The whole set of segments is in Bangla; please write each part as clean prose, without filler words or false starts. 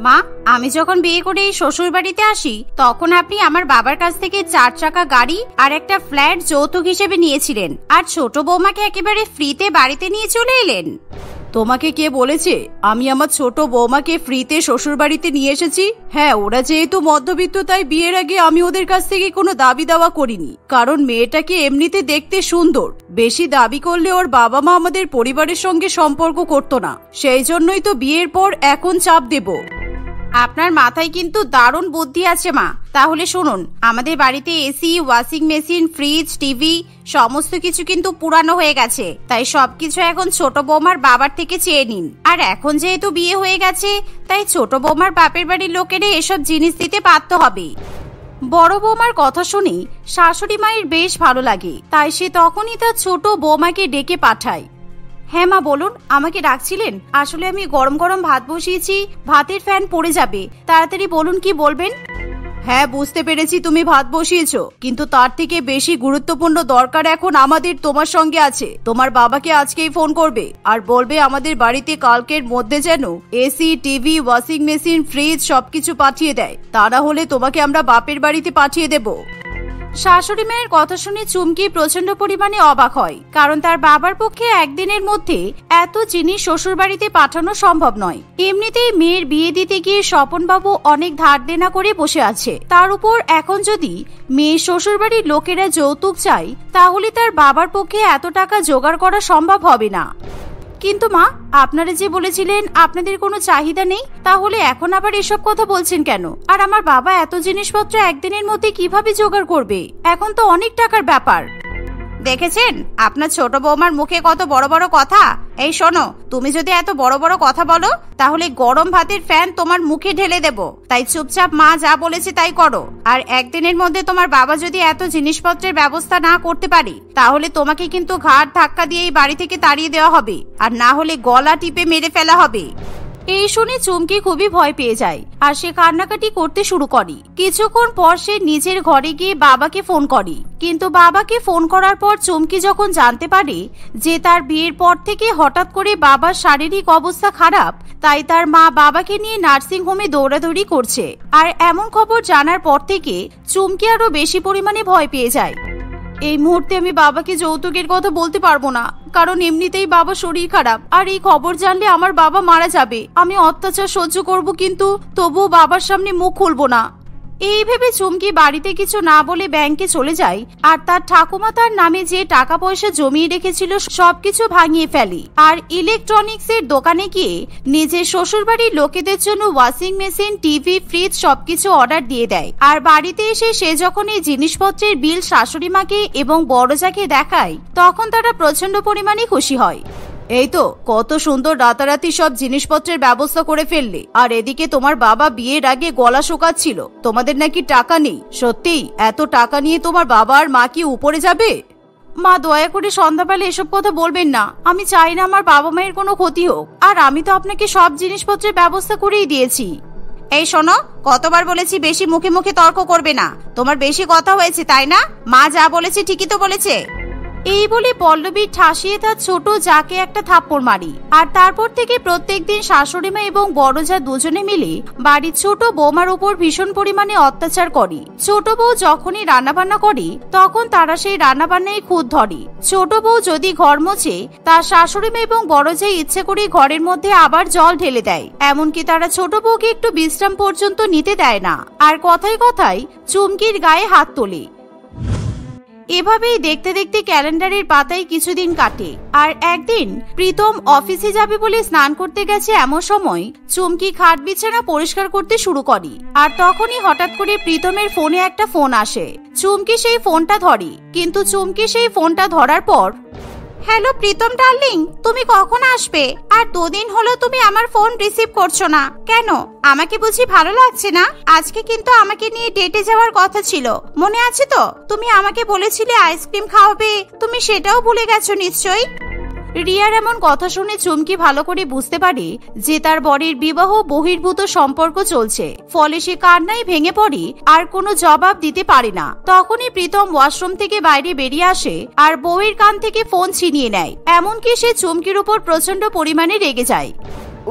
মা, আমি যখন বিয়ে করে শ্বশুর বাড়িতে আসি তখন আপনি আমার বাবার কাছ থেকে 4 চাকা গাড়ি আর একটা ফ্ল্যাট যৌতুক হিসেবে নিয়েছিলেন, আর ছোট বৌমাকে একেবারে ফ্রিতে বাড়িতে নিয়ে চলে এলেন। তোমাকে কে বলেছে আমি আমার ছোট বৌমাকে ফ্রিতে শ্বশুর বাড়িতে নিয়ে এসেছি? হ্যাঁ, ওরা যেহেতু মধ্যবিত্ত তাই বিয়ের আগে আমি ওদের কাছ থেকে কোনো দাবি দাওয়া করিনি, কারণ মেয়েটাকে এমনিতে দেখতে সুন্দর। বেশি দাবি করলে ওর বাবা মা আমাদের পরিবারের সঙ্গে সম্পর্ক করতো না, সেই জন্যই তো বিয়ের পর এখন চাপ দেব। আপনার মাথায় কিন্তু দারুণ বুদ্ধি আছে মা। তাহলে শুনুন, আমাদের বাড়িতে AC, washing machine, fridge, TV সমস্ত কিছু কিন্তু পুরানো হয়ে গেছে, তাই সবকিছু এখন ছোট বৌমার বাবার থেকে চেয়ে নিন। আর এখন যেহেতু বিয়ে হয়ে গেছে তাই ছোট বৌমার বাপের বাড়ির লোকেরা এসব জিনিস দিতে বাধ্য হবে। বড় বৌমার কথা শুনে শাশুড়ি মায়ের বেশ ভালো লাগে, তাই সে তখনই তার ছোট বৌমাকে ডেকে পাঠায়। হ্যাঁ মা, বলুন, আমাকে ডাকছিলেন? আসলে আমি গরম গরম ভাত বসিয়েছি, ভাতের ফ্যান পড়ে যাবে, তাড়াতাড়ি বলুন কি বলবেন। হ্যাঁ, বুঝতে পেরেছি তুমি ভাত বসিয়েছো, কিন্তু তার থেকে বেশি গুরুত্বপূর্ণ দরকার এখন আমাদের তোমার সঙ্গে আছে। তোমার বাবাকে আজকেই ফোন করবে আর বলবে আমাদের বাড়িতে কালকের মধ্যে যেন AC, TV, washing machine, fridge সবকিছু পাঠিয়ে দেয়, তা না হলে তোমাকে আমরা বাপের বাড়িতে পাঠিয়ে দেব। শাশুড়ি মায়ের কথা শুনে চুমকি প্রচন্ড পরিমাণে অবাক হয়, কারণ তার বাবার পক্ষে একদিনের মধ্যে এত জিনিস শ্বশুর বাড়িতে পাঠানো সম্ভব নয়। এমনিতেই মেয়ের বিয়ে দিতে গিয়ে স্বপনবাবু অনেক ধার দেনা করে বসে আছে, তার উপর এখন যদি মেয়ের শ্বশুর বাড়ির লোকেরা যৌতুক চায় তাহলে তার বাবার পক্ষে এত টাকা জোগাড় করা সম্ভব হবে না। কিন্তু মা, আপনারা যে বলেছিলেন আপনাদের কোনো চাহিদা নেই, তাহলে এখন আবার এসব কথা বলছেন কেন? আর আমার বাবা এত জিনিসপত্র একদিনের মধ্যে কিভাবে জোগাড় করবে? এখন তো অনেক টাকার ব্যাপার। দেখেছেন আপনার ছোট বৌমার মুখে কত বড় বড় কথা। এই শোনো, তুমি যদি এত বড় বড় কথা বলো তাহলে গরম ভাতের ফ্যান তোমার মুখে ঢেলে দেব, তাই চুপচাপ মা যা বলেছে তাই করো। আর একদিনের মধ্যে তোমার বাবা যদি এত জিনিসপত্রের ব্যবস্থা না করতে পারে তাহলে তোমাকে কিন্তু ঘাট ধাক্কা দিয়ে এই বাড়ি থেকে তাড়িয়ে দেওয়া হবে, আর না হলে গলা টিপে মেরে ফেলা হবে। এই শুনে চুমকি খুবই ভয় পেয়ে যায় আর সে কান্নাকাটি করতে শুরু করে। কিছুক্ষণ পর সে নিজের ঘরে গিয়ে বাবাকে ফোন করে, কিন্তু বাবাকে ফোন করার পর চুমকি যখন জানতে পারে যে তার বিয়ের পর থেকে হঠাৎ করে বাবার শারীরিক অবস্থা খারাপ, তাই তার মা বাবাকে নিয়ে নার্সিং হোমে দৌড়াদৌড়ি করছে। আর এমন খবর জানার পর থেকে চুমকি আরো বেশি পরিমাণে ভয় পেয়ে যায়। এই মুহূর্তে আমি বাবাকে যৌতুকের কথা বলতে পারবো না, কারণ এমনিতেই বাবার শরীর খারাপ, আর এই খবর জানলে আমার বাবা মারা যাবে। আমি অত্যাচার সহ্য করব, কিন্তু তবুও বাবার সামনে মুখ খুলবো না। এই ভেবে চুমকি বাড়িতে কিছু না বলে ব্যাংকে চলে যায় আর তার ঠাকুমা তার নামে যে টাকা পয়সা জমিয়ে রেখেছিল সবকিছু ভাঙিয়ে ফেলে। আর ইলেকট্রনিক্স এর দোকানে গিয়ে নিজের শ্বশুর বাড়ির লোকেদের জন্য ওয়াশিং মেশিন, টিভি, ফ্রিজ সবকিছু অর্ডার দিয়ে দেয়। আর বাড়িতে এসে সে যখন এই জিনিসপত্রের বিল শাশুড়ি মাকে এবং বড়জাকে দেখায় তখন তারা প্রচন্ড পরিমাণে খুশি হয়। এই তো কত সুন্দর রাতারাতি সব জিনিসপত্রের ব্যবস্থা করে ফেললে, আর এদিকে তোমার বাবা বিয়ের আগে গলা শোকাচ্ছিল তোমাদের নাকি টাকা নেই। সত্যি এত টাকা নিয়ে তোমার বাবা আর মা কি উপরে যাবে? মা, দয়া করে সন্ধ্যাবেলা এসব কথা বলবেন না। আমি চাই না আমার বাবা মায়ের কোনো ক্ষতি হোক, আর আমি তো আপনাকে সব জিনিসপত্রের ব্যবস্থা করেই দিয়েছি। এই শোনো, কতবার বলেছি বেশি মুখে মুখে তর্ক করবে না। তোমার বেশি কথা হয়েছে তাই না? মা যা বলেছে ঠিকই তো বলেছে। এই বলে পল্লবী ঠাসিয়ে তার ছোট যাকে একটা থাপ্পড় মারি। আর তারপর থেকে প্রত্যেকদিন শাশুড়ি মা এবং বড় যা দুজনে মিলে বাড়ির ছোট বৌমার উপর ভীষণ পরিমাণে অত্যাচার করে। ছোট বউ যখনই রান্নাবান্না করে তখন তারা সেই রান্নাবান্নায় খুঁত ধরে। ছোট বউ যদি ঘর মোছে তার শাশুড়ি মা এবং বড় যা ইচ্ছে করে ঘরের মধ্যে আবার জল ঢেলে দেয়, এমনকি তারা ছোট বউকে একটু বিশ্রাম পর্যন্ত নিতে দেয় না। আর কথায় কথায় চুমকির গায়ে হাত তোলে। এভাবেই দেখতে দেখতে ক্যালেন্ডারের পাতায় কিছুদিন কাটে। আর একদিন প্রীতম অফিসে যাবে বলে স্নান করতে গেছে, এমন সময় চুমকি খাট বিছানা পরিষ্কার করতে শুরু করে। আর তখনই হঠাৎ করে প্রীতমের ফোনে একটা ফোন আসে। চুমকি সেই ফোনটা ধরে, কিন্তু চুমকি সেই ফোনটা ধরার পর, হ্যালো প্রীতম ডার্লিং, তুমি কখন আসবে? আর 2 দিন হলো তুমি আমার ফোন রিসিভ করছো না কেন? আমাকে বুঝি ভালো লাগছে না? আজকে কিন্তু আমাকে নিয়ে ডেটে যাওয়ার কথা ছিল, মনে আছে তো? তুমি আমাকে বলেছিলে আইসক্রিম খাওয়াবে, তুমি সেটাও ভুলে গেছো নিশ্চয়ই। রিয়ার এমন কথা শুনে চুমকি ভালো করে বুঝতে পারে যে তার বরের বিবাহ বহির্ভূত সম্পর্ক চলছে, ফলে সে কান্নায় ভেঙে পড়ে আর কোনো জবাব দিতে পারে না। তখনই প্রীতম ওয়াশরুম থেকে বাইরে বেরিয়ে আসে আর বউয়ের কান থেকে ফোন ছিনিয়ে নেয়। এমনকি সে চুমকির উপর প্রচন্ড পরিমাণে রেগে যায়।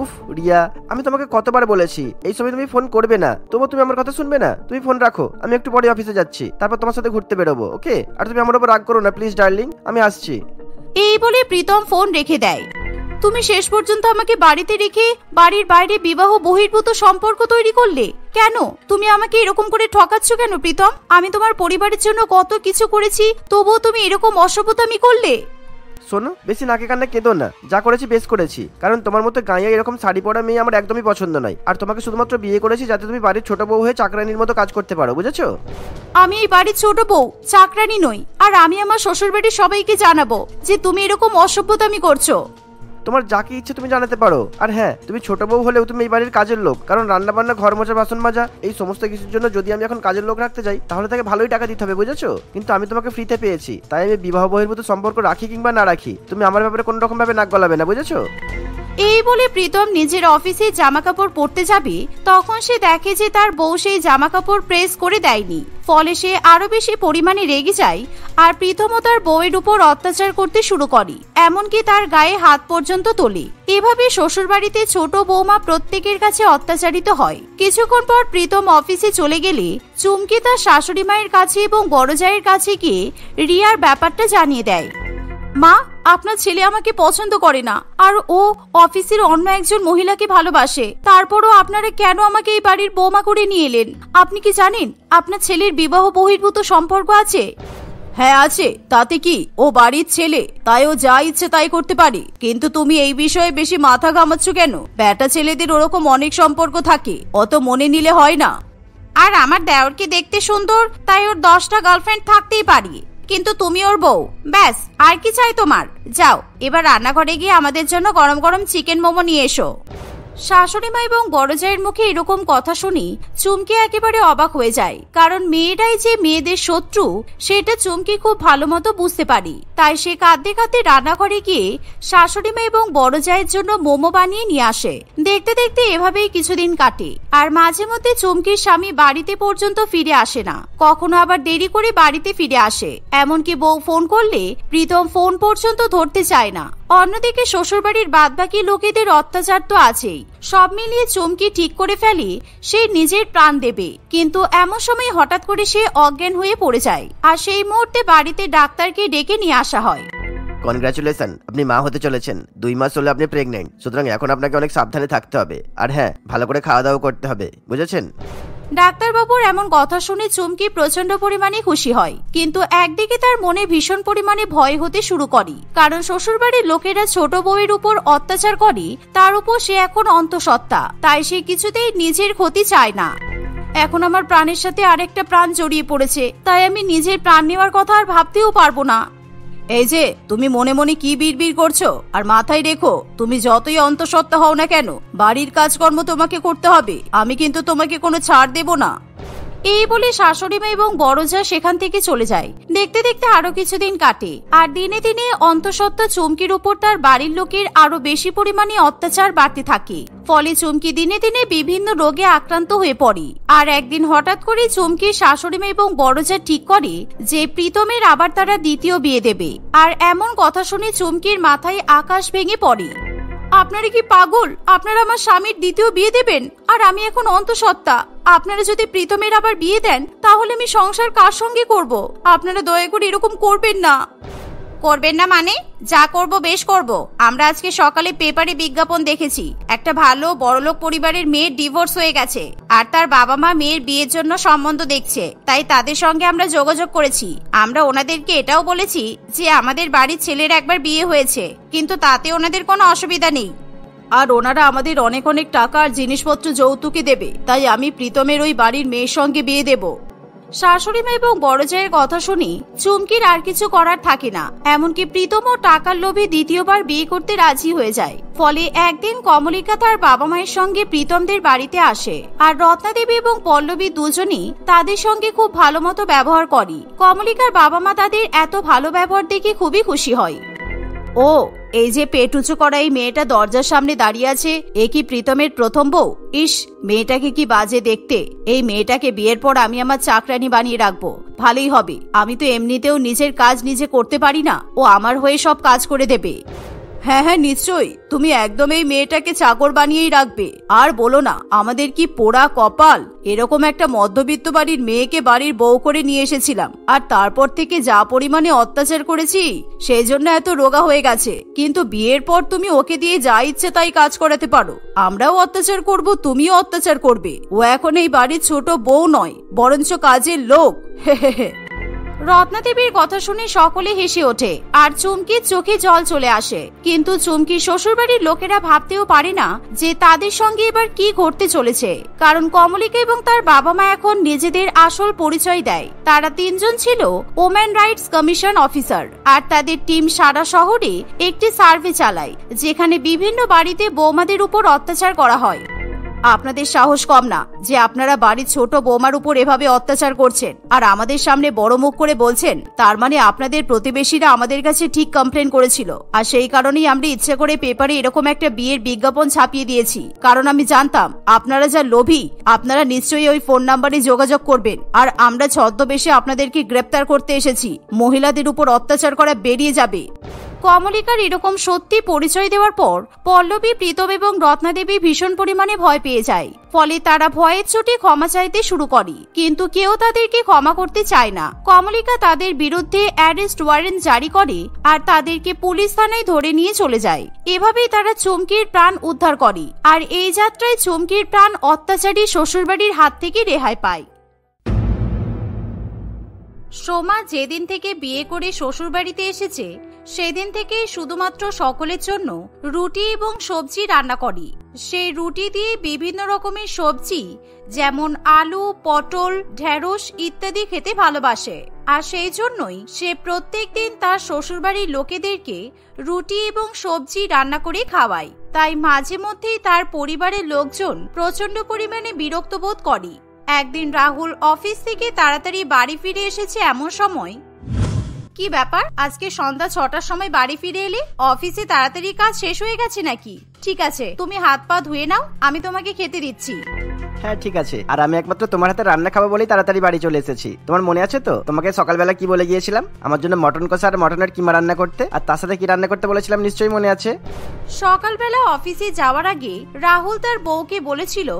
উফ রিয়া, আমি তোমাকে কতবার বলেছি এই সময় তুমি ফোন করবে না, তবু তুমি আমার কথা শুনবে না। তুমি ফোন রাখো, আমি একটু পরে অফিসে যাচ্ছি, তারপর তোমার সাথে ঘুরতে বেরোবো, ওকে? আর তুমি আমার উপর রাগ করো না প্লিজ ডার্লিং, আমি আসছি। এই বলে প্রীতম ফোন রেখে দেয়। তুমি শেষ পর্যন্ত আমাকে বাড়িতে রেখে বাড়ির বাইরে বিবাহ বহির্ভূত সম্পর্ক তৈরি করলে কেন? তুমি আমাকে এরকম করে ঠকাচ্ছ কেন প্রীতম? আমি তোমার পরিবারের জন্য কত কিছু করেছি, তবুও তুমি এরকম অসভ্যতামি করলে। শোনো, বেশি নাকে কান্না কেঁদো না, যা করেছি বেশ করেছি। কারণ তোমার মতো গাঁয়ে এরকম শাড়ি পরা মেয়ে আমার একদমই পছন্দ নয়। আর তোমাকে শুধুমাত্র বিয়ে করেছি যাতে তুমি বাড়ির ছোট বউ হয়ে চাকরানির মতো কাজ করতে পারো, বুঝেছো? আমি এই বাড়ির ছোট বউ, চাকরানি নই। আর আমি আমার শ্বশুর বাড়ির সবাইকে জানাবো যে তুমি এরকম অসভ্যতামি করছো। তোমার যাকে ইচ্ছে তুমি জানাতে পারো। আর হ্যাঁ, তুমি ছোট বউ হলেও তুমি এই বাড়ির কাজের লোক, কারণ রান্না বান্না, ঘর মোছা, বাসন মাজা, এই সমস্ত কিছুর জন্য যদি আমি এখন কাজের লোক রাখতে যাই তাহলে তাকে ভালোই টাকা দিতে হবে, বুঝেছো? কিন্তু আমি তোমাকে ফ্রিতে পেয়েছি, তাই আমি বিবাহ বহির্ভূত সম্পর্ক রাখি কিংবা না রাখি তুমি আমার ব্যাপারে কোনো রকম ভাবে নাক গলাবে না, বুঝেছো? এই বলে প্রীতম নিজের অফিসে জামা কাপড় পরতে যাবে, তখন সে দেখে যে তার বউ সেই জামা কাপড় প্রেস করে দেয়নি। ফলে সে আরো বেশি পরিমাণে রেগে যায় আর প্রীতমও তার বউয়ের উপর অত্যাচার করতে শুরু করে, এমনকি তার গায়ে হাত পর্যন্ত তোলে। এভাবে শ্বশুর বাড়িতে ছোট বৌমা প্রত্যেকের কাছে অত্যাচারিত হয়। কিছুক্ষণ পর প্রীতম অফিসে চলে গেলে চুমকি তার শাশুড়ি মায়ের কাছে এবং বড় জায়ের কাছে গিয়ে রিয়ার ব্যাপারটা জানিয়ে দেয়। মা, আপনার ছেলে আমাকে পছন্দ করে না, আর ও অফিসের অন্য একজন মহিলাকে ভালোবাসে। তারপরও আপনারা কেন আমাকে এই বাড়ির বৌমা করে নিয়ে এলেন? আপনি কি জানেন আপনার ছেলের বিবাহ বহির্ভূত সম্পর্ক আছে? হ্যাঁ আছে, তাতে কি? ও বাড়ির ছেলে, তাই ও যা ইচ্ছে তাই করতে পারে। কিন্তু তুমি এই বিষয়ে বেশি মাথা ঘামাচ্ছ কেন? বেটা ছেলেদের ওরকম অনেক সম্পর্ক থাকে, অত মনে নিলে হয় না। আর আমার দেওরকে দেখতে সুন্দর, তাই ওর 10টা গার্লফ্রেন্ড থাকতেই পারি, কিন্তু তুমি ওর বউ, ব্যাস। আর কি চাই তোমার? যাও এবার রান্নাঘরে গিয়ে আমাদের জন্য গরম গরম চিকেন মোমো নিয়ে এসো। শাশুড়ি মা এবং বড় জায়ের মুখে এরকম কথা শুনি চুমকি একেবারে অবাক হয়ে যায়, কারণ মেয়েটাই যে মেয়েদের শত্রু সেটা চুমকি খুব ভালো মতো বুঝতে পারি। তাই সে কাঁদতে কাঁদতে রান্নাঘরে গিয়ে শাশুড়ি মা এবং বড় জায়ের জন্য মোমো বানিয়ে নিয়ে আসে। দেখতে দেখতে এভাবেই কিছুদিন কাটে। আর মাঝে মধ্যে চুমকির স্বামী বাড়িতে পর্যন্ত ফিরে আসে না, কখনো আবার দেরি করে বাড়িতে ফিরে আসে। এমনকি বউ ফোন করলে প্রীতম ফোন পর্যন্ত ধরতে চায় না। অন্যদিকে শ্বশুরবাড়ির বাদবাকি লোকেদের অত্যাচার তো আছেই। সব মিলিয়ে চুমকি ঠিক করে ফেলে সে নিজের প্রাণ দেবে, কিন্তু এমন সময় হঠাৎ করে সে অজ্ঞান হয়ে পড়ে যায়। আর সেই মুহূর্তে বাড়িতে ডাক্তারকে ডেকে নিয়ে আসা হয়। কনগ্রাচুলেশন, আপনি মা হতে চলেছেন। 2 মাস হলে আপনি প্রেগনেন্ট, সুতরাং এখন আপনাকে অনেক সাবধানে থাকতে হবে। আর হ্যাঁ, ভালো করে খাওয়া দাওয়া করতে হবে, বুঝেছেন? ডাক্তারবাবুর এমন কথা শুনে চুমকি প্রচন্ড পরিমাণে খুশি হয়, কিন্তু একদিকে তার মনে ভীষণ পরিমাণে ভয় হতে শুরু করে, কারণ শ্বশুরবাড়ির লোকেরা ছোট বউয়ের উপর অত্যাচার করে, তার উপর সে এখন অন্তঃসত্ত্বা। তাই সে কিছুতেই নিজের ক্ষতি চায় না। এখন আমার প্রাণের সাথে আরেকটা প্রাণ জড়িয়ে পড়েছে, তাই আমি নিজের প্রাণ নেওয়ার কথা আর ভাবতেও পারবো না। এই যে তুমি মনে মনে কি বিড়বিড় করছো? আর মাথায় রেখো, তুমি যতই অন্তঃসত্ত্বা হও না কেন, বাড়ির কাজকর্ম তোমাকে করতে হবে। আমি কিন্তু তোমাকে কোনো ছাড় দেব না। এই বলে শাশুড়ি মা এবং বড় জা সেখান থেকে চলে যায়। দেখতে দেখতে আরো কিছুদিন কাটে, আর দিনে দিনে অন্তঃসত্ত্বা চুমকির উপর তার বাড়ির লোকের আরো বেশি পরিমাণে অত্যাচার বাড়তে থাকে। ফলে চুমকি দিনে দিনে বিভিন্ন রোগে আক্রান্ত হয়ে পড়ে। আর একদিন হঠাৎ করে চুমকির শাশুড়ি মা এবং বড় জা ঠিক করে যে প্রীতমের আবার তারা দ্বিতীয় বিয়ে দেবে। আর এমন কথা শুনে চুমকির মাথায় আকাশ ভেঙে পড়ে। আপনারা কি পাগল? আপনারা আমার স্বামীর দ্বিতীয় বিয়ে দেবেন? আর আমি এখন অন্তঃসত্ত্বা। আপনারা যদি প্রীতমের আবার বিয়ে দেন তাহলে আমি সংসার কার সঙ্গে করব? আপনারা দয়া করে এরকম করবেন না। করবেন না মানে? যা করব বেশ করব। আমরা আজকে সকালে পেপারে বিজ্ঞাপন দেখেছি, একটা ভালো বড়লোক পরিবারের মেয়ের ডিভোর্স হয়ে গেছে, আর তার বাবা মা মেয়ের বিয়ের জন্য সম্বন্ধ দেখছে। তাই তাদের সঙ্গে আমরা যোগাযোগ করেছি। আমরা ওনাদেরকে এটাও বলেছি যে আমাদের বাড়ির ছেলের একবার বিয়ে হয়েছে, কিন্তু তাতে ওনাদের কোনো অসুবিধা নেই। আর ওনারা আমাদের অনেক অনেক টাকা আর জিনিসপত্র যৌতুকে দেবে, তাই আমি প্রীতমের ওই বাড়ির মেয়ের সঙ্গে বিয়ে দেব। শাশুড়ি মা এবং বড় জায়ের কথা শুনি চুমকির আর কিছু করার থাকে না। এমনকি প্রীতমও টাকার লোভে দ্বিতীয়বার বিয়ে করতে রাজি হয়ে যায়। ফলে একদিন কমলিকা তার বাবা মায়ের সঙ্গে প্রীতমদের বাড়িতে আসে, আর রত্নাদেবী এবং পল্লবী দুজনই তাদের সঙ্গে খুব ভালো মতো ব্যবহার করে। কমলিকার বাবা মা তাদের এত ভালো ব্যবহার দেখে খুবই খুশি হয়। ও, এই যে পেট উঁচু করা এই মেয়েটা দরজার সামনে দাঁড়িয়ে আছে, এ কি প্রীতমের প্রথম বউ? ইস, মেয়েটাকে কি বাজে দেখতে। এই মেয়েটাকে বিয়ের পর আমি আমার চাকরানি বানিয়ে রাখবো, ভালোই হবে। আমি তো এমনিতেও নিজের কাজ নিজে করতে পারি না, ও আমার হয়ে সব কাজ করে দেবে। হ্যাঁ হ্যাঁ নিশ্চয়ই, তুমি একদম এই মেয়েটাকে চাকর বানিয়েই রাখবে। আর বলো না, আমাদের কি পোড়া কপাল, এরকম একটা মধ্যবিত্ত বাড়ির মেয়েকে বাড়ির বউ করে নিয়ে এসেছিলাম, আর তারপর থেকে যা পরিমাণে অত্যাচার করেছি সেই জন্য এত রোগা হয়ে গেছে। কিন্তু বিয়ের পর তুমি ওকে দিয়ে যা ইচ্ছে তাই কাজ করাতে পারো, আমরাও অত্যাচার করব, তুমিও অত্যাচার করবে। ও এখন এই বাড়ির ছোট বউ নয়, বরঞ্চ কাজের লোক। রত্না দেবীর কথা শুনে সকলে হেসে ওঠে আর চুমকির চোখে জল চলে আসে। কিন্তু চুমকির শ্বশুরবাড়ির লোকেরা ভাবতেও পারে না যে তাদের সঙ্গে এবার কি ঘটতে চলেছে, কারণ কমলিকা এবং তার বাবা মা এখন নিজেদের আসল পরিচয় দেয়। তারা তিনজন ছিল ওমেন রাইটস কমিশন অফিসার, আর তাদের টিম সারা শহরে একটি সার্ভে চালায় যেখানে বিভিন্ন বাড়িতে বৌমাদের উপর অত্যাচার করা হয়। আপনাদের সাহস কম না যে আপনারা বাড়ির ছোট বৌমার উপর এভাবে অত্যাচার করছেন আর আমাদের সামনে বড় মুখ করে বলছেন। তার মানে আপনাদের প্রতিবেশীরা আমাদের কাছে ঠিক কমপ্লেন করেছিল, আর সেই কারণেই আমরা ইচ্ছে করে পেপারে এরকম একটা বিয়ের বিজ্ঞাপন ছাপিয়ে দিয়েছি, কারণ আমি জানতাম আপনারা যা লোভী, আপনারা নিশ্চয়ই ওই ফোন নাম্বারে যোগাযোগ করবেন, আর আমরা ছদ্মবেশে আপনাদেরকে গ্রেপ্তার করতে এসেছি। মহিলাদের উপর অত্যাচার করা বেরিয়ে যাবে। কমলিকার এরকম সত্যি পরিচয় দেওয়ার পর পল্লবী, প্রীতম এবং রত্নাদেবী ভীষণ পরিমাণে ভয় পেয়ে যায়। ফলে তারা ভয়ের চোটে ক্ষমা চাইতে শুরু করে, কিন্তু কেউ তাদেরকে ক্ষমা করতে চায় না। কমলিকা তাদের বিরুদ্ধে অ্যারেস্ট ওয়ারেন্ট জারি করে আর তাদেরকে পুলিশ থানায় ধরে নিয়ে চলে যায়। এভাবেই তারা চুমকির প্রাণ উদ্ধার করে, আর এই যাত্রায় চুমকির প্রাণ অত্যাচারী শ্বশুরবাড়ির হাত থেকে রেহাই পায়। সোমা যেদিন থেকে বিয়ে করে শ্বশুরবাড়িতে এসেছে সেদিন থেকে শুধুমাত্র সকলের জন্য রুটি এবং সবজি রান্না করে। সেই রুটি দিয়ে বিভিন্ন রকমের সবজি যেমন আলু, পটল, ঢেঁড়স ইত্যাদি খেতে ভালোবাসে, আর সেই জন্যই সে প্রত্যেক দিন তার শ্বশুরবাড়ির লোকেদেরকে রুটি এবং সবজি রান্না করে খাওয়ায়। তাই মাঝে মধ্যেই তার পরিবারের লোকজন প্রচন্ড পরিমাণে বিরক্ত বোধ করে। একদিন রাহুল অফিস থেকে তাড়াতাড়ি বাড়ি ফিরে এসেছে এমন সময়। কি ব্যাপার, আজকে সন্ধ্যা 6টার সময় বাড়ি ফিরে এলে? অফিসে তাড়াতাড়ি কাজ শেষ হয়ে গেছে নাকি? ঠিক আছে, তুমি হাত পা ধুয়ে নাও, আমি তোমাকে খেতে দিচ্ছি। হ্যাঁ ঠিক আছে, আর আমি একমাত্র তোমার হাতে রান্না খাবো বলেই তাড়াতাড়ি বাড়ি চলে এসেছি। তোমার মনে আছে তো তোমাকে সকালবেলা কি বলে গিয়েছিলাম? আমার জন্য মটন কষা আর মটনের কিমা রান্না করতে, আর তার সাথে কি রান্না করতে বলেছিলাম নিশ্চয়ই মনে আছে। সকালবেলা অফিসে যাওয়ার আগে রাহুল তার বউকে বলেছিল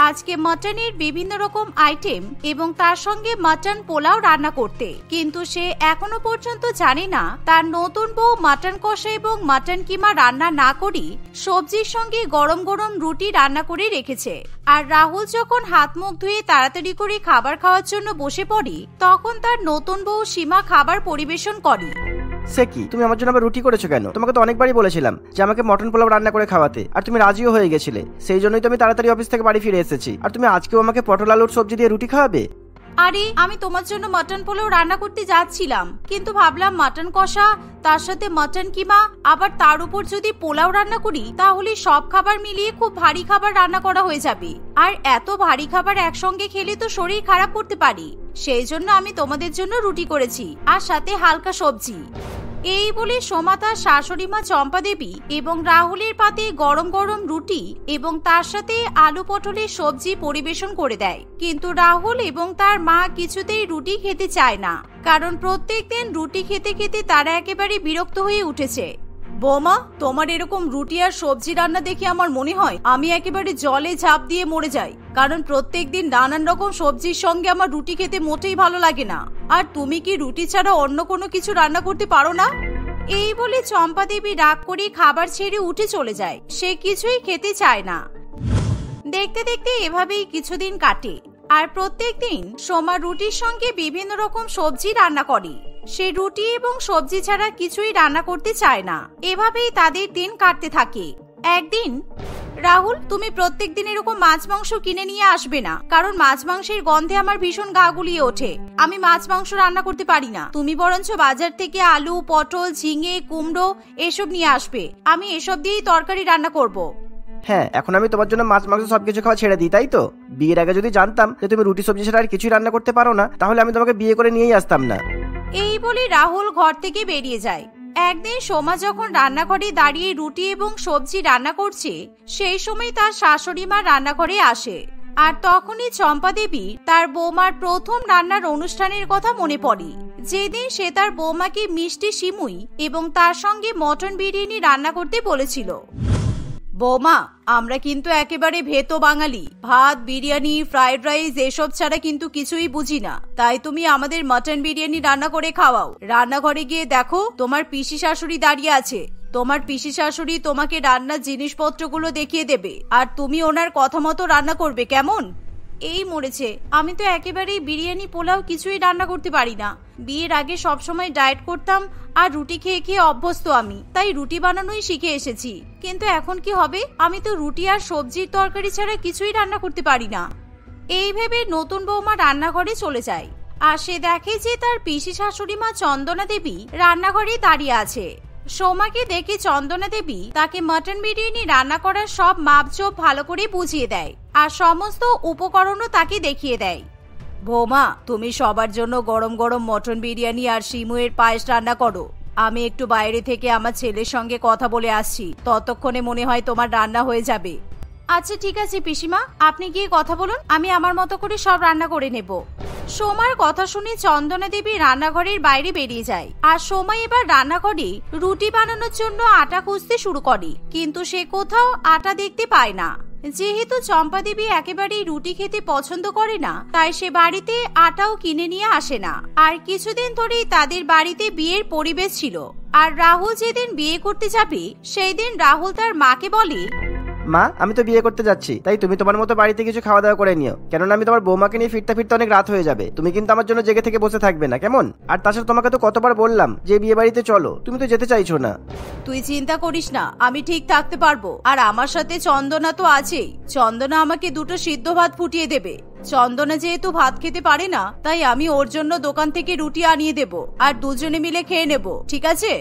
আজকে মটনের বিভিন্ন রকম আইটেম এবং তার সঙ্গে মটন পোলাও রান্না করতে, কিন্তু সে এখনো পর্যন্ত জানে না তার নতুন বউ মটন কষা এবং মটন কিমা রান্না না করে সবজির সঙ্গে গরম গরম রুটি রান্না করে রেখেছে। আর রাহুল যখন হাত মুখ ধুয়ে তাড়াতাড়ি করে খাবার খাওয়ার জন্য বসে পড়ে, তখন তার নতুন বউ সীমা খাবার পরিবেশন করে। সে কি, তুমি আমার জন্য আবার রুটি করেছো কেন? তোমাকে তো অনেকবারই বলেছিলাম যে আমাকে মটন পোলাও রান্না করে খাওয়াতে, আর তুমি রাজিও হয়ে গেছিলে। সেই জন্যই তো আমি তাড়াতাড়ি অফিস থেকে বাড়ি ফিরে এসেছি। আর তুমি আজকেও আমাকে পটল আলুর সবজি দিয়ে রুটি খাওয়াবে? আরে আমি তোমার জন্য মটন পোলাও রান্না করতে যাচ্ছিলাম, কিন্তু ভাবলাম মটন কষা, তার সাথে মটন কিমা, আবার তার উপর যদি পোলাও রান্না করি তাহলে সব খাবার মিলিয়ে খুব ভারী খাবার রান্না করা হয়ে যাবে, আর এত ভারী খাবার একসঙ্গে খেলে তো শরীর খারাপ করতে পারে। সেই জন্য আমি তোমাদের জন্য রুটি করেছি আর সাথে হালকা সবজি। এই বলে সোমা তার শাশুড়ি মা চম্পা দেবী এবং রাহুলের পাতে গরম গরম রুটি এবং তার সাথে আলু পটলের সবজি পরিবেশন করে দেয়। কিন্তু রাহুল এবং তার মা কিছুতেই রুটি খেতে চায় না, কারণ প্রত্যেকদিন রুটি খেতে খেতে তারা একেবারে বিরক্ত হয়ে উঠেছে। বৌমা, তোমার এরকম রুটি আর সবজি রান্না দেখে আমার মনে হয় আমি একেবারে জলে ঝাঁপ দিয়ে মরে যাই, কারণ প্রত্যেকদিন নানান রকম সবজির সঙ্গে আমার রুটি খেতে মোটেই ভালো লাগে না। আর তুমি কি রুটি ছাড়া অন্য কোনো কিছু রান্না করতে পারো না? এই বলে চম্পা দেবী রাগ করে খাবার ছেড়ে উঠে চলে যায়, সে কিছুই খেতে চায় না। দেখতে দেখতে এভাবেই কিছুদিন কাটে, আর প্রত্যেকদিন সোমা রুটির সঙ্গে বিভিন্ন রকম সবজি রান্না করে। সে রুটি এবং সবজি ছাড়া কিছুই রান্না করতে চায় না। এভাবেই তাদের দিন কাটতে থাকে। একদিন, রাহুল, তুমি প্রত্যেকদিন এরকম মাছ মাংস কিনে নিয়ে আসবে না, কারণ মাছ মাংসের গন্ধে আমার ভীষণ গা গুলিয়ে ওঠে। আমি মাছ মাংস রান্না করতে পারি না। তুমি বরঞ্চ বাজার থেকে আলু, পটল, ঝিঙে, কুমড়ো এসব নিয়ে আসবে, আমি এসব দিয়েই তরকারি রান্না করব। হ্যাঁ, এখন আমি তোমার জন্য মাছ মাংস সবকিছু খাওয়া ছেড়ে দিই, তাই তো? বিয়ের আগে যদি জানতাম যে তুমি রুটি সবজি ছাড়া আর কিছুই রান্না করতে পারো না, তাহলে আমি তোমাকে বিয়ে করে নিয়েই আসতাম না। এই বলে রাহুল ঘর থেকে বেরিয়ে যায়। একদিন সোমা যখন রান্নাঘরে দাঁড়িয়ে রুটি এবং সবজি রান্না করছে, সেই সময় তার শাশুড়ি মা রান্নাঘরে আসে। আর তখনই চম্পা দেবী তার বৌমার প্রথম রান্নার অনুষ্ঠানের কথা মনে পড়ে, যেদিন সে তার বৌমাকে মিষ্টি সিমুই এবং তার সঙ্গে মটন বিরিয়ানি রান্না করতে বলেছিল। বৌমা, আমরা কিন্তু একেবারে ভেতো বাঙালি, ভাত, বিরিয়ানি, ফ্রাইড রাইস এসব ছাড়া কিন্তু কিছুই বুঝি না। তাই তুমি আমাদের মটন বিরিয়ানি রান্না করে খাওয়াও। রান্নাঘরে গিয়ে দেখো তোমার পিসি শাশুড়ি দাঁড়িয়ে আছে। তোমার পিসি শাশুড়ি তোমাকে রান্নার জিনিসপত্রগুলো দেখিয়ে দেবে, আর তুমি ওনার কথা মতো রান্না করবে, কেমন? এই মরেছে, আমি তো একেবারেই বিরিয়ানি পোলাও কিছুই রান্না করতে পারি না। বিয়ের আগে সবসময় ডায়েট করতাম আর রুটি খেয়ে খেয়ে অভ্যস্ত আমি, তাই রুটি বানানোই শিখে এসেছি। কিন্তু এখন কি হবে, আমি তো রুটি আর সবজির তরকারি ছাড়া কিছুই রান্না করতে পারি না। এই ভেবে নতুন বৌমা রান্নাঘরে চলে যায় আর সে দেখে যে তার পিসি শাশুড়ি মা চন্দনা দেবী রান্নাঘরে দাঁড়িয়ে আছে। সোমাকে দেখে চন্দনা দেবী তাকে মটন বিরিয়ানি রান্না করার সব মাপজোপ ভালো করে বুঝিয়ে দেয় আর সমস্ত উপকরণও তাকে দেখিয়ে দেয়। বৌমা, তুমি সবার জন্য গরম গরম মটন বিরিয়ানি আর শিমুয়ের পায়েস রান্না করো। আমি একটু বাইরে থেকে আমার ছেলের সঙ্গে কথা বলে আসছি, ততক্ষণে মনে হয় তোমার রান্না হয়ে যাবে। আচ্ছা ঠিক আছে পিসিমা, আপনি গিয়ে কথা বলুন, আমি আমার মতো করে সব রান্না করে নেব। সোমার কথা শুনে চন্দনা দেবী রান্নাঘরের বাইরে বেরিয়ে যায় আর সোমা এবার রান্নাঘরে রুটি বানানোর জন্য আটা খুঁজতে শুরু করে, কিন্তু সে কোথাও আটা দেখতে পায় না। যেহেতু চম্পা দেবী একেবারেই রুটি খেতে পছন্দ করে না, তাই সে বাড়িতে আটাও কিনে নিয়ে আসে না। আর কিছুদিন ধরেই তাদের বাড়িতে বিয়ের পরিবেশ ছিল, আর রাহুল যেদিন বিয়ে করতে যাবে সেই দিন রাহুল তার মাকে বলে, মা, আমি তো বিয়ে করতে যাচ্ছি, তাই তুমি তোমার মতো বাড়িতে কিছু খাওয়া দাওয়া করে নিও, কেননা আমি তোমার বৌমাকে নিয়ে ফিরতে ফিরতে অনেক রাত হয়ে যাবে। তুমি কিন্তু আমার জন্য জেগে থেকে বসে থাকবে না, কেমন? আর তাছাড়া তোমাকে তো কতবার বললাম যে বিয়ে বাড়িতে চলো, তুমি তো যেতে চাইছো না। তুই চিন্তা করিস না, আমি ঠিক থাকতে পারবো। আর আমার সাথে চন্দনা তো আছেই, চন্দনা আমাকে দুটো সিদ্ধ ভাত ফুটিয়ে দেবে। চন্দনা যেহেতু ভাত খেতে পারে না, তাই আমি ওর জন্য দোকান থেকে রুটি আনিয়ে দেব আর দুজনে মিলে খেয়ে নেব, ঠিক আছে?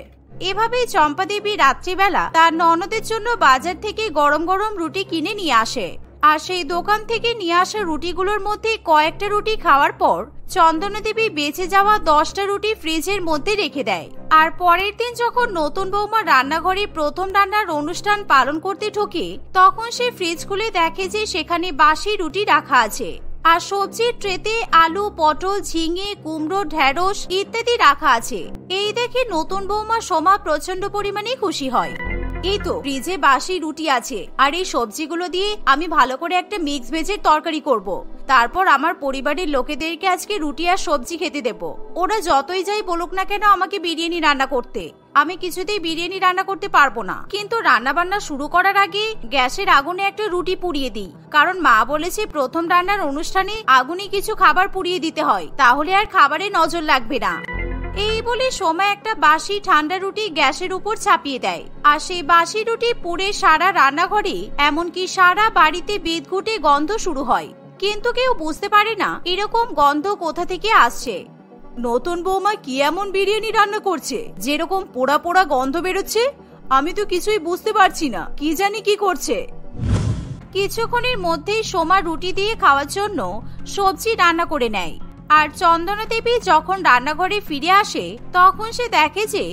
এভাবেই চম্পা দেবী রাত্রিবেলা তার ননদের জন্য বাজার থেকে গরম গরম রুটি কিনে নিয়ে আসে। আর সেই দোকান থেকে নিয়ে আসা রুটিগুলোর মধ্যে কয়েকটা রুটি খাওয়ার পর চন্দনা দেবী বেঁচে যাওয়া 10টা রুটি ফ্রিজের মধ্যে রেখে দেয়। আর পরের দিন যখন নতুন বৌমা রান্নাঘরে প্রথম রান্নার অনুষ্ঠান পালন করতে ঢোকে, তখন সে ফ্রিজ খুলে দেখে যে সেখানে বাসি রুটি রাখা আছে আর সবজির ট্রেতে আলু, পটল, ঝিঙে, কুমড়ো, ঢেঁড়স ইত্যাদি রাখা আছে। এই দেখে নতুন বৌমা সোমা প্রচন্ড পরিমাণে খুশি হয়। এই তো ফ্রিজে বাসি রুটি আছে, আর এই সবজিগুলো দিয়ে আমি ভালো করে একটা মিক্স ভেজের তরকারি করব। তারপর আমার পরিবারের লোকেদেরকে আজকে রুটি আর সবজি খেতে দেব। ওরা যতই যাই বলুক না কেন আমাকে বিরিয়ানি রান্না করতে, আমি কিছুতেই বিরিয়ানি রান্না করতে পারবো না। কিন্তু রান্না বান্না শুরু করার আগে গ্যাসের আগুনে একটা রুটি পুড়িয়ে দিই, কারণ মা বলেছে প্রথম রান্নার অনুষ্ঠানে আগুনে কিছু খাবার পুড়িয়ে দিতে হয়, তাহলে আর খাবারে নজর লাগবে না। এই বলে সোমা একটা বাসি ঠান্ডা রুটি গ্যাসের উপর চাপিয়ে দেয়, আর সেই বাসি রুটি পুড়ে সারা রান্নাঘরে, এমনকি সারা বাড়িতে বিদঘুটে গন্ধ শুরু হয়। কিন্তু কেউ বুঝতে পারে না এরকম গন্ধ কোথা থেকে আসছে। নতুন বৌমা কি এমন বিরিয়ানি রান্না করছে যেরকম পোড়া পোড়া গন্ধ বেরোচ্ছে? আমি তো কিছুই বুঝতে পারছি না, কি জানি কি করছে। কিছুক্ষণের মধ্যেই সোমা রুটি দিয়ে খাওয়ার জন্য সবজি রান্না করে নেয়। আর চন্দনা দেবী যখন রান্নাঘরে ফিরে আসে, তখন সে দেখে যে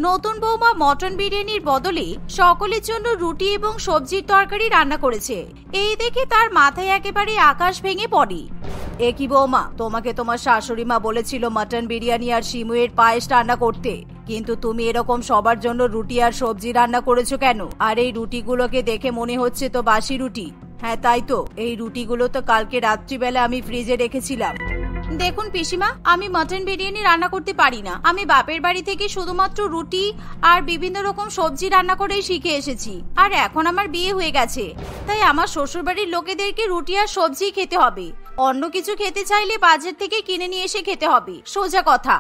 নতুন বৌমা মটন বিরিয়ানির বদলে সকলের জন্য রুটি এবং সবজির তরকারি রান্না করেছে। এই দেখে তার মাথায় একেবারে আকাশ ভেঙে পড়ে। এ কি বৌমা, তোমাকে তোমার শাশুড়ি মা বলেছিল মটন বিরিয়ানি আর শিমুয়ের পায়েস রান্না করতে, কিন্তু তুমি এরকম সবার জন্য রুটি আর সবজি রান্না করেছো কেন? আর এই রুটিগুলোকে দেখে মনে হচ্ছে তো বাসি রুটি। হ্যাঁ তাই তো, এই রুটিগুলো তো কালকে রাত্রিবেলা আমি ফ্রিজে রেখেছিলাম। দেখুন পিসিমা, আমি মটন বিরিয়ানি রান্না করতে পারি না। আমি বাপের বাড়ি থেকে শুধুমাত্র রুটি আর বিভিন্ন রকম সবজি রান্না করেই শিখে এসেছি। আর এখন আমার বিয়ে হয়ে গেছে, তাই আমার শ্বশুর বাড়ির লোকেদেরকে রুটি আর সবজি খেতে হবে। অন্য কিছু খেতে চাইলে বাজার থেকে কিনে নিয়ে এসে খেতে হবে, সোজা কথা।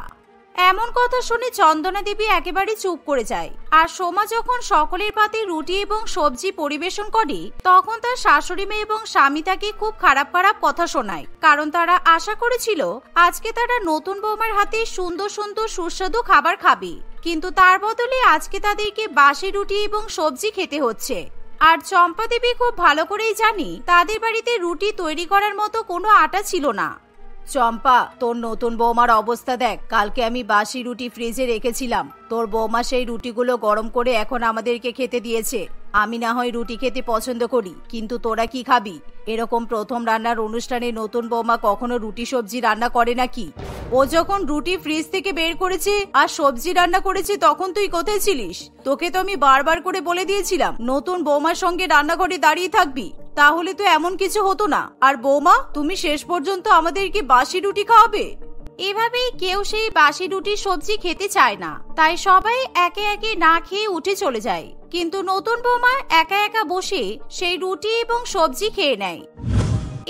এমন কথা শুনে চন্দনা দেবী একেবারে চুপ করে যায়। আর সোমা যখন সকলের পাতে রুটি এবং সবজি পরিবেশন করে, তখন তার শাশুড়ি মেয়ে এবং স্বামী তাকে খুব খারাপ খারাপ কথা শোনায়, কারণ তারা আশা করেছিল আজকে তারা নতুন বৌমার হাতে সুন্দর সুন্দর সুস্বাদু খাবার খাবে, কিন্তু তার বদলে আজকে তাদেরকে বাসি রুটি এবং সবজি খেতে হচ্ছে। আর চম্পা দেবী খুব ভালো করেই জানি তাদের বাড়িতে রুটি তৈরি করার মতো কোনো আটা ছিল না। চম্পা, তোর নতুন বৌমার অবস্থা দেখ। কালকে আমি বাসি রুটি ফ্রিজে রেখেছিলাম, তোর বৌমা সেই রুটিগুলো গরম করে এখন আমাদেরকে খেতে দিয়েছে। আমি না হয় রুটি খেতে পছন্দ করি, কিন্তু তোরা কি খাবি? এরকম প্রথম রান্নার অনুষ্ঠানে নতুন বৌমা কখনো রুটি সবজি রান্না করে নাকি? ও যখন রুটি ফ্রিজ থেকে বের করেছে আর সবজি রান্না করেছে তখন তুই কোথায় ছিলিস? তোকে তো আমি বারবার করে বলে দিয়েছিলাম নতুন বৌমার সঙ্গে রান্নাঘরে দাঁড়িয়ে থাকবি, তাহলে তো এমন কিছু হতো না। আর বৌমা, তুমি শেষ পর্যন্ত আমাদেরকে বাসি রুটি খাওয়াবে? এভাবেই কেউ সেই বাসি রুটি সবজি খেতে চায় না, তাই সবাই একে একে না খেয়ে উঠে চলে যায়। কিন্তু নতুন বৌমা একা একা বসে সেই রুটি এবং সবজি খেয়ে নেয়।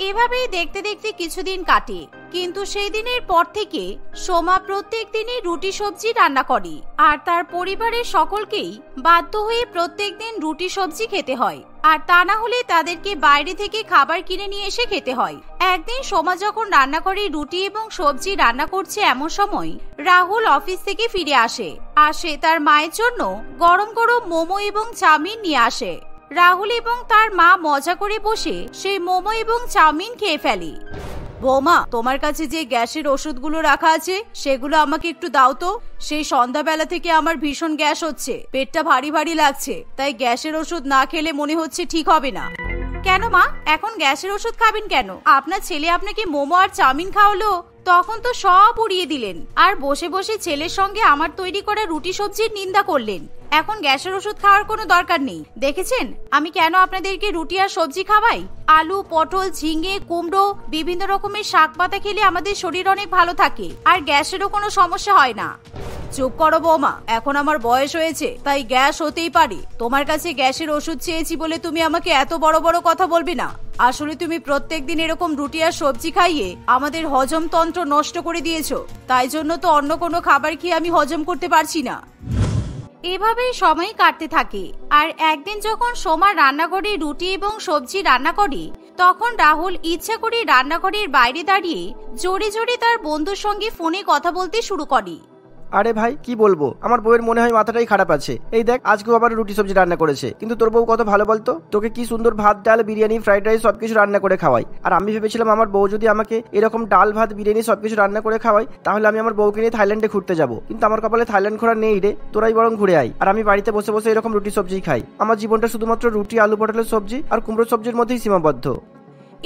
এভাবেই দেখতে দেখতে কিছুদিন কাটে, কিন্তু সেই দিনের পর থেকে সোমা প্রত্যেক দিনই রুটি সবজি রান্না করে, আর তার পরিবারের সকলকেই বাধ্য হয়ে প্রত্যেক দিন রুটি সবজি খেতে হয়, আর তা না হলে তাদেরকে বাইরে থেকে খাবার কিনে নিয়ে এসে খেতে হয়। একদিন সোমা যখন রান্নাঘরে রুটি এবং সবজি রান্না করছে, এমন সময় রাহুল অফিস থেকে ফিরে আসে, আর সে তার মায়ের জন্য গরম গরম মোমো এবং চাউমিন নিয়ে আসে। রাহুল এবং তার মা মজা করে বসে সেই মোমো এবং চাউমিন খেয়ে ফেলে। বৌমা, তোমার কাছে যে গ্যাসের ওষুধগুলো রাখা আছে সেগুলো আমাকে একটু দাও তো। সেই সন্ধ্যাবেলা থেকে আমার ভীষণ গ্যাস হচ্ছে, পেটটা ভারী ভারী লাগছে, তাই গ্যাসের ওষুধ না খেলে মনে হচ্ছে ঠিক হবে না। কেন মা, এখন গ্যাসের ওষুধ খাবেন কেন? আপনার ছেলে আপনাকে মোমো আর চাউমিন খাওয়ালো, তখন তো সব উড়িয়ে দিলেন, আর বসে বসে ছেলের সঙ্গে আমার তৈরি করা রুটি সবজির নিন্দা করলেন। এখন গ্যাসের ওষুধ খাওয়ার কোনো দরকার নেই। দেখেছেন আমি কেন আপনাদেরকে রুটি আর সবজি খাওয়াই? আলু, পটল, ঝিঙে, কুমড়ো, বিভিন্ন রকমের শাক পাতা খেলে আমাদের শরীর অনেক ভালো থাকে, আর গ্যাসেরও কোনো সমস্যা হয় না। চুপ করো বৌমা, এখন আমার বয়স হয়েছে, তাই গ্যাস হতেই পারে। তোমার কাছে গ্যাসের ওষুধ চেয়েছি বলে তুমি আমাকে এত বড় বড় কথা বলবে না। আসলে তুমি প্রত্যেক দিন এরকম রুটি আর সবজি খাইয়ে আমাদের হজম তন্ত্র নষ্ট করে দিয়েছো, তাই জন্য তো অন্য কোনো খাবার খেয়ে আমি হজম করতে পারছি না। এভাবেই সময় কাটতে থাকে, আর একদিন যখন সোমা রান্নাঘরে রুটি এবং সবজি রান্না করে, তখন রাহুল ইচ্ছা করে রান্নাঘরের বাইরে দাঁড়িয়ে জোরে জোরে তার বন্ধুর সঙ্গে ফোনে কথা বলতে শুরু করে। আরে ভাই, কি বলবো, আমার বউয়ের মনে হয় মাথাটাই খারাপ আছে। এই দেখ, আজকেও আবার রুটি সবজি রান্না করেছে, কিন্তু তোর বউ কত ভালো বলতো, তোকে কি সুন্দর ভাত, ডাল, বিরিয়ানি, ফ্রাইড রাইস সবকিছু রান্না করে খাওয়াই। আর আমি ভেবেছিলাম আমার বউ যদি আমাকে এরকম ডাল, ভাত, বিরিয়ানি সবকিছু রান্না করে খাওয়াই, তাহলে আমি আমার বউকে নিয়ে থাইল্যান্ডে ঘুরতে যাবো। কিন্তু আমার কপালে থাইল্যান্ড ঘোরা নেই রে, তোরাই বরং ঘুরে আয়, আর আমি বাড়িতে বসে বসে এরকম রুটি সবজি খাই। আমার জীবনটা শুধুমাত্র রুটি, আলু পটলের সবজি আর কুমড়ো সবজির মধ্যেই সীমাবদ্ধ।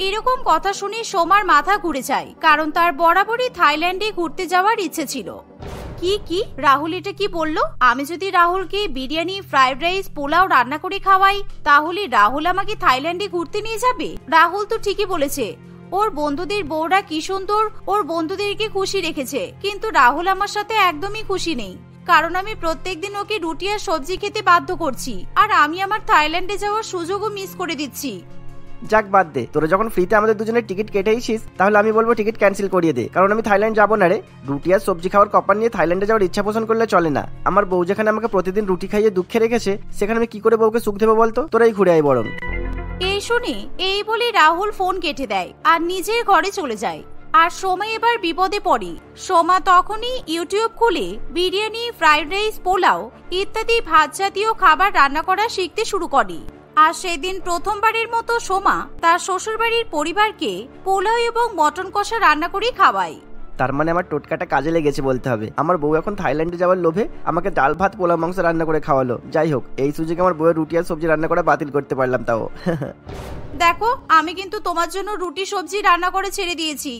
এরকম কথা শুনে সোমার মাথা ঘুরে যায়, কারণ তার বরাবরই থাইল্যান্ডে ঘুরতে যাওয়ার ইচ্ছে ছিল। কি রাহুল এটা কি বললো? আমি যদি রাহুলকে বিরিয়ানি, ফ্রাইড রাইস, পোলাও রান্না করে খাওয়াই, তাহলে রাহুল আমাকে থাইল্যান্ডে ঘুরতে নিয়ে যাবে? রাহুল তো ঠিকই বলেছে, ওর বন্ধুদের বউরা কি সুন্দর ওর বন্ধুদেরকে খুশি রেখেছে, কিন্তু রাহুল আমার সাথে একদমই খুশি নেই, কারণ আমি প্রত্যেকদিন ওকে রুটি আর সবজি খেতে বাধ্য করছি, আর আমি আমার থাইল্যান্ডে যাওয়ার সুযোগও মিস করে দিচ্ছি। যাক, বাদ দে, তোরা যখন ফ্রিতে আমাদের দুজনের টিকিট কেটেইছিস, তাহলে আমি বলবো টিকিট ক্যান্সেল করিয়ে দে, কারণ আমি থাইল্যান্ড যাবো না রে। রুটি আর সবজি খাওয়ার কপার নিয়ে থাইল্যান্ডে যাওয়ার ইচ্ছা পোষণ করলে চলে না। আমার বউ যেখানে আমাকে প্রতিদিন রুটি খাইয়ে দুঃখে রেখেছে, সেখানে আমি কি করে বউকে সুখ দেবো বলতো? তোরাই ঘুরে আয় বরং। এই শুনে এই বলে রাহুল ফোন কেটে দেয় আর নিজের ঘরে চলে যায়। আর সোমা এবার বিপদে পড়ে। সোমা তখনই ইউটিউব খুলে বিরিয়ানি, ফ্রাইড রাইস, পোলাও ইত্যাদি ভাত জাতীয় খাবার রান্না করা শিখতে শুরু করে। আর সেদিন প্রথমবারের মতো সোমা তার শ্বশুরবাড়ির পরিবারকে পোলাও এবং মটন কষা রান্না করে খাওয়ায়। তার মানে আমার টোটকাটা কাজে লেগেছে বলতে হবে। আমার বউ এখন থাইল্যান্ডে যাওয়ার লোভে আমাকে ডাল, ভাত, পোলাও, মাংস রান্না করে খাওয়ালো। যাই হোক, এই সুযোগে আমার বউয়ের রুটি আর সবজি রান্না করা বাতিল করতে পারলাম তাও। দেখো, আমি কিন্তু তোমার জন্য রুটি সবজি রান্না করে ছেড়ে দিয়েছি,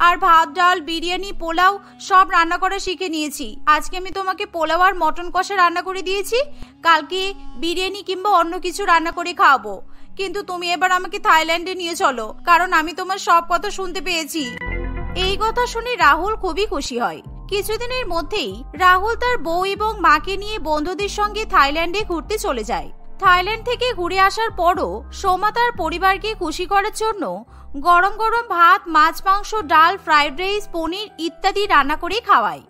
আর ভাত, ডাল, বিরিয়ানি, পোলাও সব রান্না করা শিখে নিয়েছি। আজকে আমি তোমাকে পোলাও আর মটন কষা রান্না করে দিয়েছি, কালকে বিরিয়ানি কিংবা অন্য কিছু রান্না করে খাওয়াবো। কিন্তু তুমি এবার আমাকে থাইল্যান্ডে নিয়ে চলো, কারণ আমি তোমার সব কথা শুনতে পেয়েছি। এই কথা শুনে রাহুল খুবই খুশি হয়। কিছুদিনের মধ্যেই রাহুল তার বউ এবং মাকে নিয়ে বন্ধুদের সঙ্গে থাইল্যান্ডে ঘুরতে চলে যায়। থাইল্যান্ড থেকে ঘুরে আসার পরও সোমা তার পরিবারকে খুশি করার জন্য গরম গরম ভাত, মাছ, মাংস, ডাল, ফ্রাইড রাইস, পনির ইত্যাদি রান্না করে খাওয়ায়।